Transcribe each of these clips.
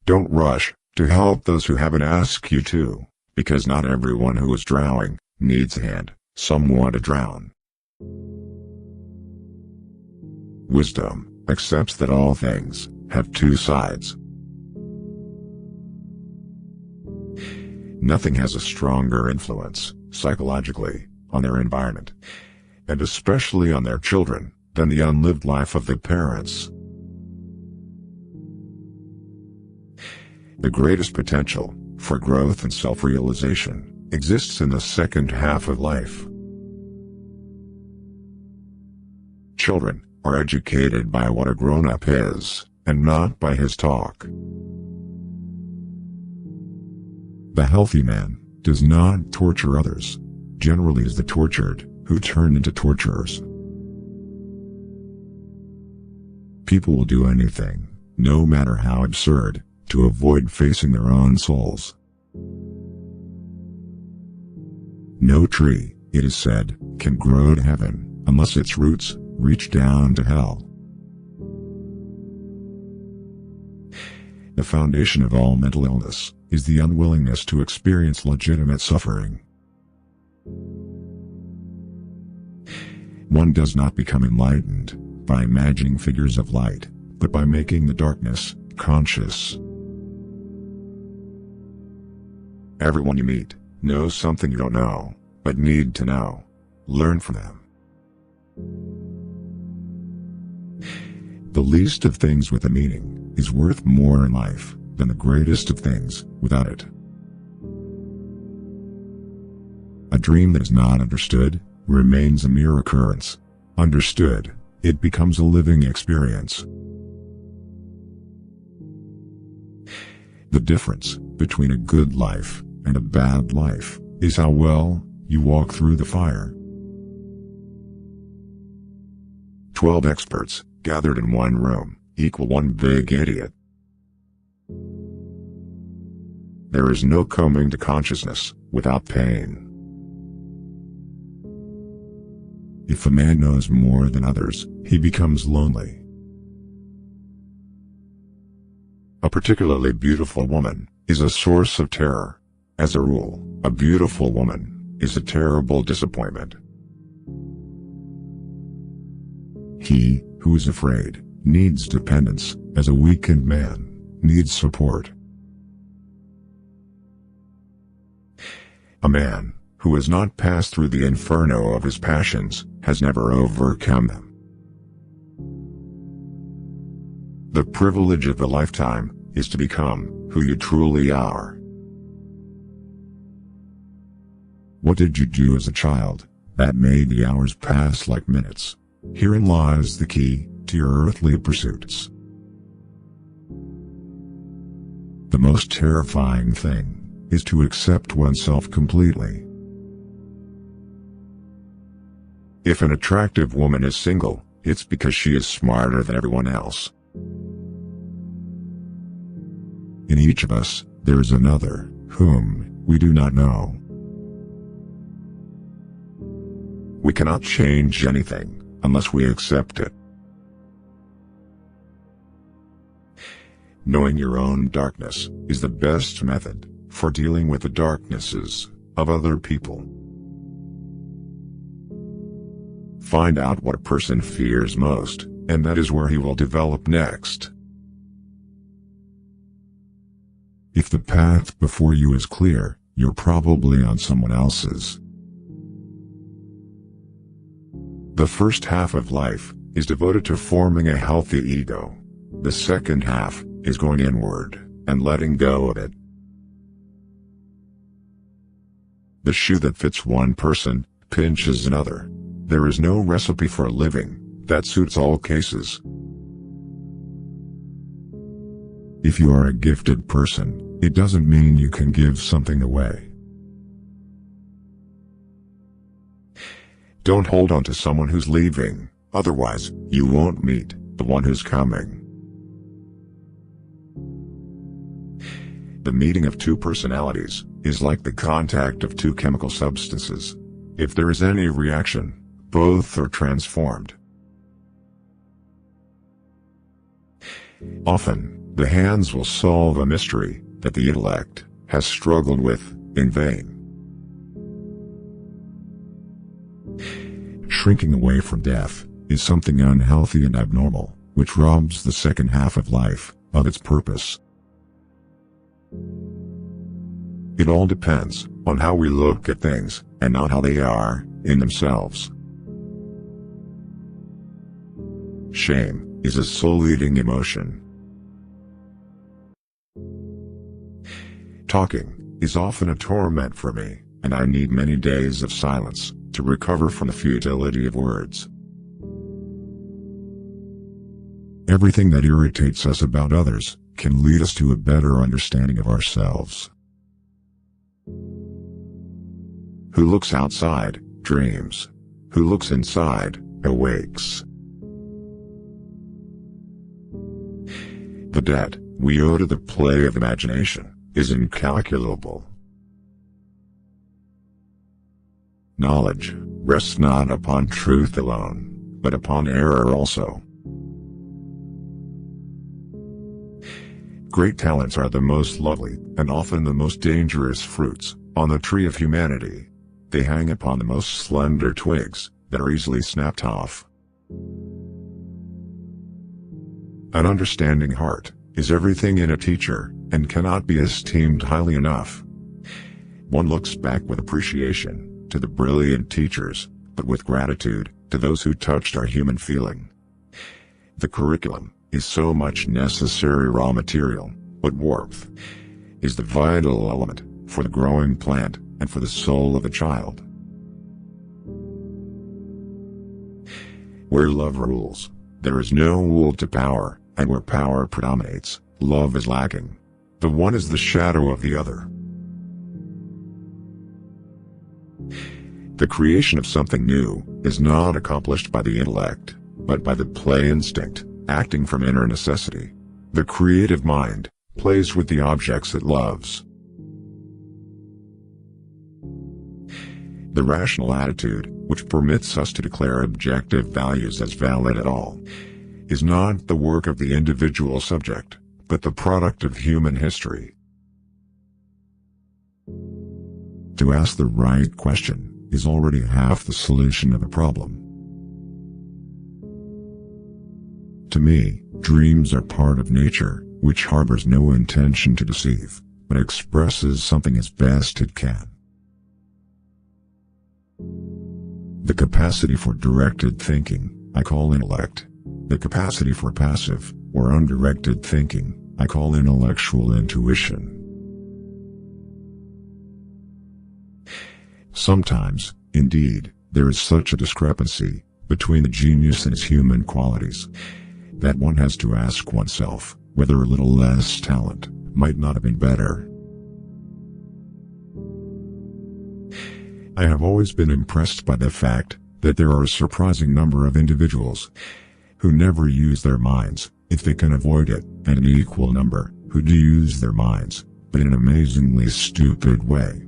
Don't rush to help those who haven't asked you to, because not everyone who is drowning needs a hand, someone to drown. Wisdom accepts that all things have two sides. Nothing has a stronger influence, psychologically, on their environment, and especially on their children, than the unlived life of the parents. The greatest potential for growth and self-realization exists in the second half of life. Children are educated by what a grown-up is, and not by his talk. The healthy man does not torture others. Generally, is the tortured who turn into torturers. People will do anything, no matter how absurd, to avoid facing their own souls. No tree, it is said, can grow to heaven, unless its roots reach down to hell. The foundation of all mental illness is the unwillingness to experience legitimate suffering. One does not become enlightened by imagining figures of light, but by making the darkness conscious. Everyone you meet knows something you don't know, but need to know. Learn from them. The least of things with a meaning is worth more in life than the greatest of things without it. A dream that is not understood remains a mere occurrence. Understood, it becomes a living experience. The difference between a good life and a bad life is how well you walk through the fire. 12 experts gathered in one room equal one big idiot. There is no coming to consciousness without pain. If a man knows more than others, he becomes lonely. A particularly beautiful woman is a source of terror. As a rule, a beautiful woman is a terrible disappointment. He who is afraid needs dependence, as a weakened man needs support. A man who has not passed through the inferno of his passions has never overcome them. The privilege of a lifetime is to become who you truly are. What did you do as a child that made the hours pass like minutes? Herein lies the key to your earthly pursuits. The most terrifying thing is to accept oneself completely. If an attractive woman is single, it's because she is smarter than everyone else. In each of us, there is another, whom we do not know. We cannot change anything unless we accept it. Knowing your own darkness is the best method for dealing with the darknesses of other people. Find out what a person fears most, and that is where he will develop next. If the path before you is clear, you're probably on someone else's. The first half of life is devoted to forming a healthy ego. The second half is going inward and letting go of it. The shoe that fits one person pinches another. There is no recipe for a living that suits all cases. If you are a gifted person, it doesn't mean you can give something away. Don't hold on to someone who's leaving, otherwise, you won't meet the one who's coming. The meeting of two personalities is like the contact of two chemical substances. If there is any reaction, both are transformed. Often, The hands will solve a mystery that the intellect has struggled with in vain. Shrinking away from death is something unhealthy and abnormal, which robs the second half of life of its purpose. It all depends on how we look at things, and not how they are in themselves. Shame is a soul-eating emotion. Talking is often a torment for me, and I need many days of silence to recover from the futility of words. Everything that irritates us about others can lead us to a better understanding of ourselves. Who looks outside, dreams. Who looks inside, awakes. The debt we owe to the play of imagination is incalculable. Knowledge rests not upon truth alone, but upon error also. Great talents are the most lovely, and often the most dangerous fruits, on the tree of humanity. They hang upon the most slender twigs, that are easily snapped off. An understanding heart is everything in a teacher, and cannot be esteemed highly enough. One looks back with appreciation to the brilliant teachers, but with gratitude to those who touched our human feeling. The curriculum is so much necessary raw material, but warmth is the vital element for the growing plant and for the soul of a child. Where love rules, there is no will to power, and where power predominates, love is lacking. The one is the shadow of the other. The creation of something new is not accomplished by the intellect, but by the play instinct, acting from inner necessity. The creative mind plays with the objects it loves. The rational attitude, which permits us to declare objective values as valid at all, is not the work of the individual subject, but the product of human history. To ask the right question is already half the solution of a problem. To me, dreams are part of nature, which harbors no intention to deceive, but expresses something as best it can. The capacity for directed thinking, I call intellect. The capacity for passive, or undirected thinking, I call intellectual intuition. Sometimes, indeed, there is such a discrepancy between the genius and his human qualities, that one has to ask oneself whether a little less talent might not have been better. I have always been impressed by the fact that there are a surprising number of individuals who never use their minds, if they can avoid it, and an equal number who do use their minds, but in an amazingly stupid way.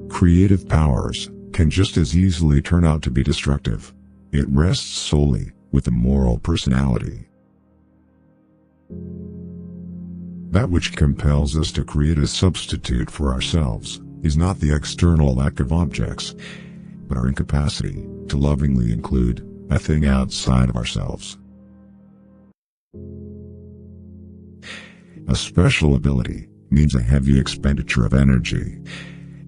Creative powers can just as easily turn out to be destructive. It rests solely with the moral personality. That which compels us to create a substitute for ourselves is not the external lack of objects, but our incapacity to lovingly include a thing outside of ourselves. A special ability means a heavy expenditure of energy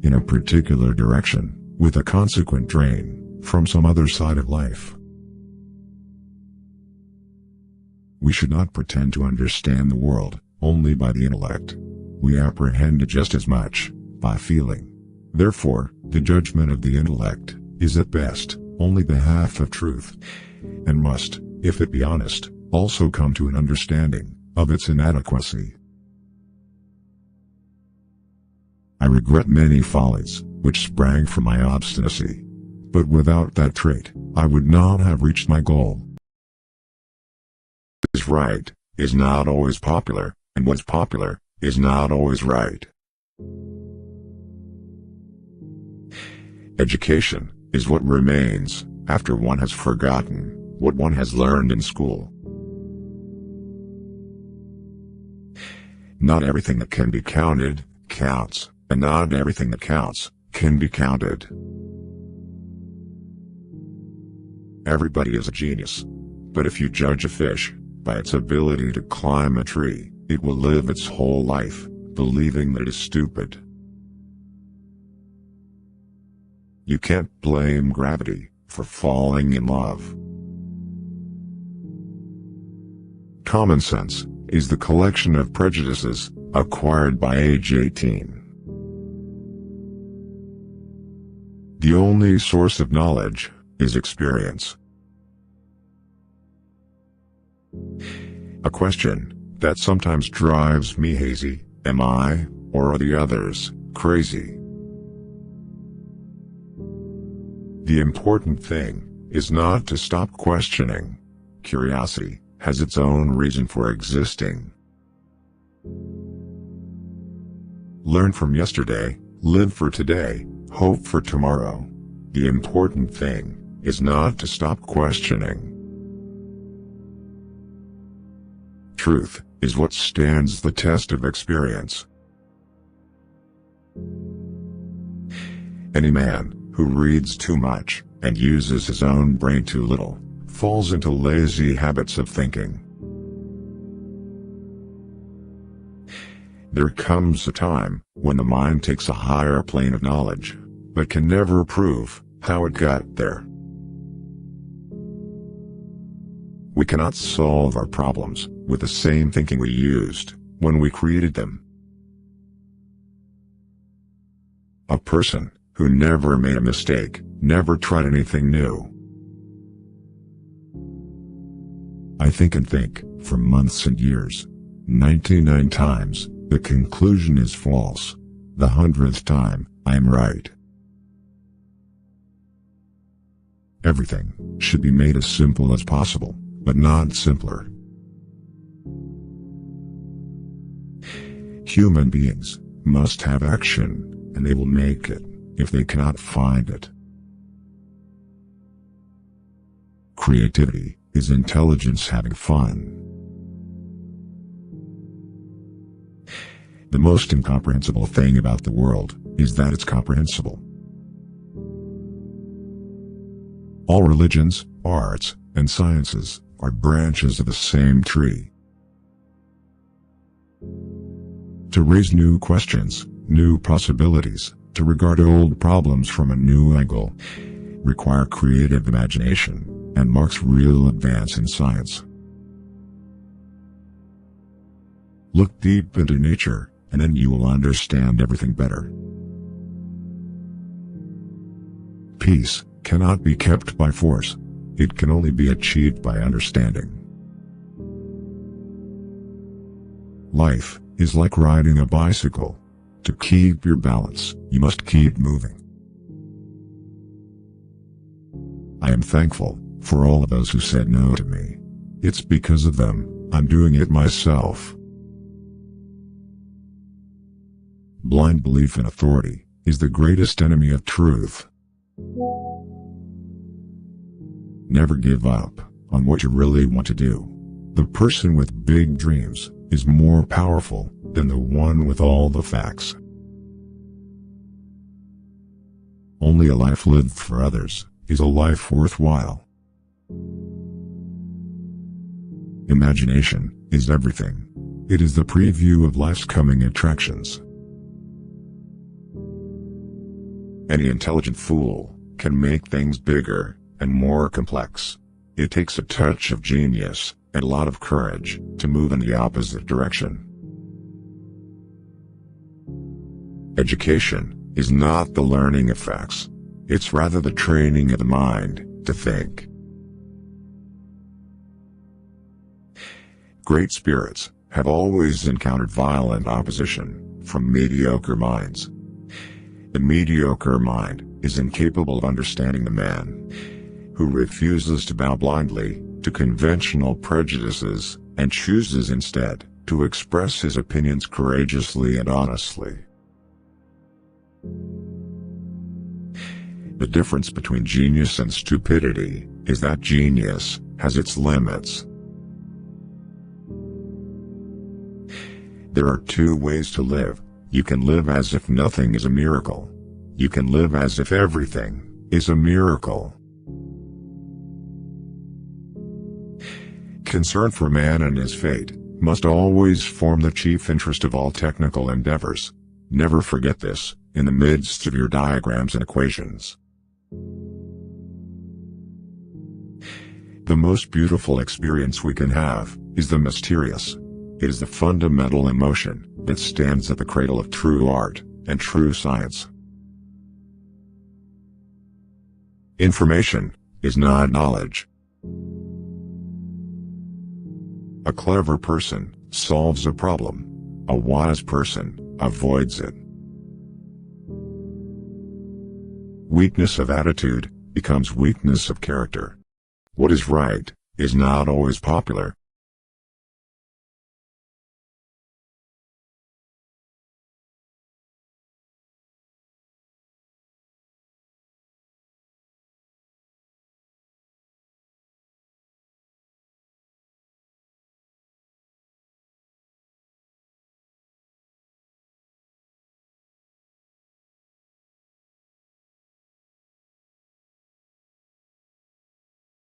in a particular direction, with a consequent drain from some other side of life. We should not pretend to understand the world only by the intellect. We apprehend it just as much by feeling. Therefore, the judgment of the intellect is at best only the half of truth, and must, if it be honest, also come to an understanding of its inadequacy. I regret many follies which sprang from my obstinacy, but without that trait, I would not have reached my goal. What is right is not always popular, and what's popular is not always right. Education is what remains after one has forgotten what one has learned in school. Not everything that can be counted, counts, and not everything that counts, can be counted. Everybody is a genius. But if you judge a fish by its ability to climb a tree, it will live its whole life believing that it is stupid. You can't blame gravity for falling in love. Common sense is the collection of prejudices acquired by age 18. The only source of knowledge is experience. A question that sometimes drives me hazy: am I, or are the others, crazy? The important thing is not to stop questioning. Curiosity has its own reason for existing. Learn from yesterday, live for today, hope for tomorrow. The important thing is not to stop questioning. Truth is what stands the test of experience. Any man who reads too much and uses his own brain too little falls into lazy habits of thinking. There comes a time when the mind takes a higher plane of knowledge, but can never prove how it got there. We cannot solve our problems with the same thinking we used when we created them. A person who never made a mistake never tried anything new. I think and think for months and years. 99 times, the conclusion is false. The 100th time, I am right. Everything should be made as simple as possible, but not simpler. Human beings must have action, and they will make it if they cannot find it. Creativity is intelligence having fun. The most incomprehensible thing about the world is that it's comprehensible. All religions, arts, and sciences are branches of the same tree. To raise new questions, new possibilities, to regard old problems from a new angle, require creative imagination, and marks real advance in science. Look deep into nature, and then you will understand everything better. Peace cannot be kept by force. It can only be achieved by understanding. Life is like riding a bicycle. To keep your balance, you must keep moving. I am thankful for all of those who said no to me. It's because of them I'm doing it myself. Blind belief in authority is the greatest enemy of truth. Never give up on what you really want to do. The person with big dreams is more powerful than the one with all the facts. Only a life lived for others is a life worthwhile. Imagination is everything. It is the preview of life's coming attractions. Any intelligent fool can make things bigger and more complex. It takes a touch of genius and a lot of courage to move in the opposite direction. Education is not the learning of facts. It's rather the training of the mind to think. Great spirits have always encountered violent opposition from mediocre minds. The mediocre mind is incapable of understanding the man who refuses to bow blindly to conventional prejudices and chooses instead to express his opinions courageously and honestly. The difference between genius and stupidity is that genius has its limits. There are two ways to live. You can live as if nothing is a miracle. You can live as if everything is a miracle. Concern for man and his fate must always form the chief interest of all technical endeavors. Never forget this, in the midst of your diagrams and equations. The most beautiful experience we can have is the mysterious. It is the fundamental emotion that stands at the cradle of true art and true science. Information is not knowledge. A clever person solves a problem. A wise person avoids it. Weakness of attitude becomes weakness of character. What is right is not always popular.